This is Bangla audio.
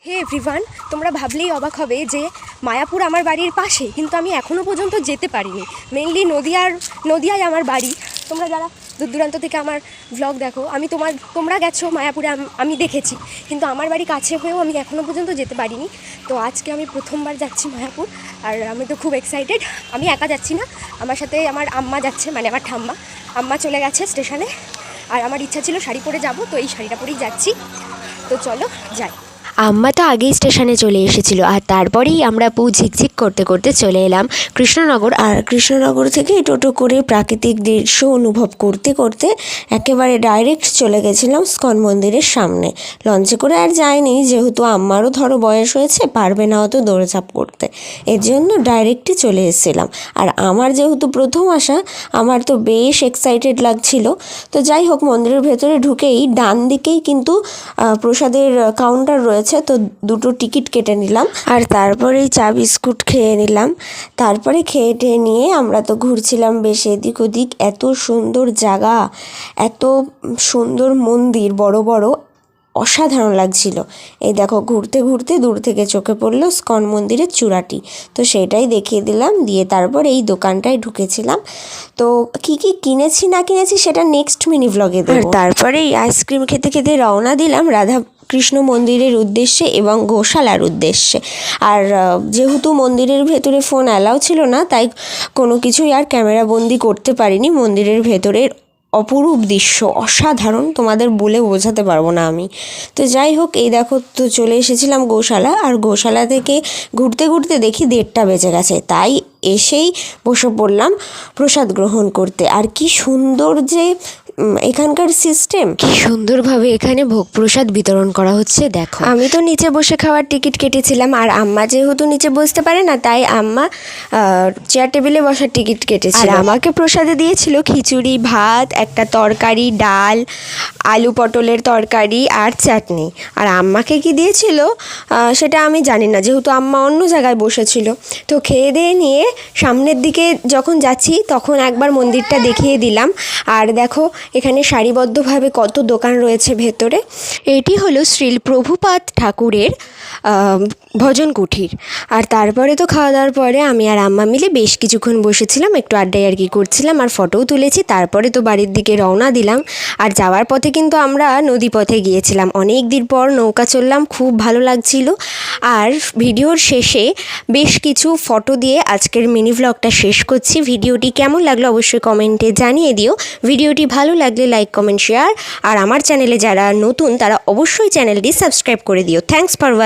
হে এভরিওয়ান, তোমরা ভাবলেই অবাক হবে যে মায়াপুর আমার বাড়ির পাশে, কিন্তু আমি এখনও পর্যন্ত যেতে পারিনি। মেনলি নদিয়ায় আমার বাড়ি। তোমরা যারা দূর দূরান্ত থেকে আমার ব্লগ দেখো, তোমরা গেছো মায়াপুরে, আমি দেখেছি, কিন্তু আমার বাড়ি কাছে হয়েও আমি এখনও পর্যন্ত যেতে পারিনি। তো আজকে আমি প্রথমবার যাচ্ছি মায়াপুর, আর আমি তো খুব এক্সাইটেড। আমি একা যাচ্ছি না, আমার সাথে আমার আম্মা যাচ্ছে, মানে আমার ঠাম্মা। আম্মা চলে গেছে স্টেশনে, আর আমার ইচ্ছা ছিল শাড়ি পরে যাব, তো এই শাড়িটা পরেই যাচ্ছি। তো চলো যাই। আম্মা তো আগেই স্টেশনে চলে এসেছিল, আর তারপরেই আমরা ঝিকঝিক করতে করতে চলে এলাম কৃষ্ণনগর। আর কৃষ্ণনগর থেকে টোটো করে প্রাকৃতিক দৃশ্য অনুভব করতে করতে একেবারে ডাইরেক্ট চলে গেছিলাম স্কন মন্দিরের সামনে। লঞ্চে করে আর যাইনি, যেহেতু আম্মারও ধরো বয়স হয়েছে, পারবে না অত দৌড়ঝাঁপ করতে, এর জন্য ডাইরেক্টই চলে এসেছিলাম। আর আমার যেহেতু প্রথম আসা, আমার তো বেশ এক্সাইটেড লাগছিল। তো যাই হোক, মন্দিরের ভেতরে ঢুকেই ডান দিকেই কিন্তু প্রসাদের কাউন্টার রয়েছে, তো দুটো টিকিট কেটে নিলাম, আর তারপরেই চা বিস্কুট খেয়ে নিলাম। তারপরে খেয়ে টেয়ে নিয়ে আমরা তো ঘুরছিলাম বেশ এদিক ওদিক। এত সুন্দর জায়গা, এত সুন্দর মন্দির, বড় বড়, অসাধারণ লাগছিল। এই দেখো, ঘুরতে ঘুরতে দূর থেকে চোখে পড়লো স্কন মন্দিরের চূড়াটি, তো সেটাই দেখিয়ে দিলাম। দিয়ে তারপর এই দোকানটায় ঢুকেছিলাম। তো কি কি কিনেছি না কিনেছি সেটা নেক্সট মিনি ভ্লগে দেব। তারপরেই আইসক্রিম খেতে খেতে রওনা দিলাম রাধা কৃষ্ণ মন্দিরের উদ্দেশ্যে এবং গোশালার উদ্দেশ্যে। আর যেহেতু মন্দিরের ভেতরে ফোন অ্যালাউ ছিল না, তাই কোনো কিছুই আর ক্যামেরা বন্দি করতে পারিনি। মন্দিরের ভেতরের অপরূপ দৃশ্য অসাধারণ, তোমাদের বলে বোঝাতে পারবো না আমি। তো যাই হোক, এই দেখো, তো চলে এসেছিলাম গোশালা। আর গোশালা থেকে ঘুরতে ঘুরতে দেখি 1:30 বেজে গেছে, তাই এসেই বসে পড়লাম প্রসাদ গ্রহণ করতে। আর কি সুন্দর যে এখানকার সিস্টেম, কি সুন্দরভাবে এখানে ভোগ প্রসাদ বিতরণ করা হচ্ছে দেখো। আমি তো নিচে বসে খাওয়ার টিকিট কেটেছিলাম, আর আম্মা যেহেতু নিচে বসতে পারে না, তাই আম্মা চেয়ার টেবিলে বসার টিকিট কেটেছিল। আর আমাকে প্রসাদে দিয়েছিল খিচুড়ি, ভাত, একটা তরকারি, ডাল, আলু পটলের তরকারি আর চাটনি। আর আম্মাকে কি দিয়েছিল সেটা আমি জানি না, যেহেতু আম্মা অন্য জায়গায় বসেছিল। তো খেয়ে দিয়ে নিয়ে সামনের দিকে যখন যাচ্ছি, তখন একবার মন্দিরটা দেখিয়ে দিলাম। আর দেখো, এখানে সারিবদ্ধভাবে কত দোকান রয়েছে ভেতরে। এটি হলো শ্রীল প্রভুপাদ ঠাকুরের ভজন কুঠির। আর তারপরে তো খাওয়া দাওয়ার পরে আমি আর আম্মা মিলে বেশ কিছুক্ষণ বসেছিলাম, একটু আড্ডায় আর কি করছিলাম, আর ফটোও তুলেছি। তারপরে তো বাড়ির দিকে রওনা দিলাম। আর যাওয়ার পথে কিন্তু আমরা নদী পথে গিয়েছিলাম, অনেক দিন পর নৌকা চললাম, খুব ভালো লাগছিল। আর ভিডিওর শেষে বেশ কিছু ফটো দিয়ে আজকের মিনি ভ্লগটা শেষ করছি। ভিডিওটি কেমন লাগলো অবশ্যই কমেন্টে জানিয়ে দিও। ভিডিওটি ভালো লাগলে লাইক, কমেন্ট, শেয়ার। আর আমার চ্যানেলে যারা নতুন, তারা অবশ্যই চ্যানেলটি সাবস্ক্রাইব করে দিও। Thanks for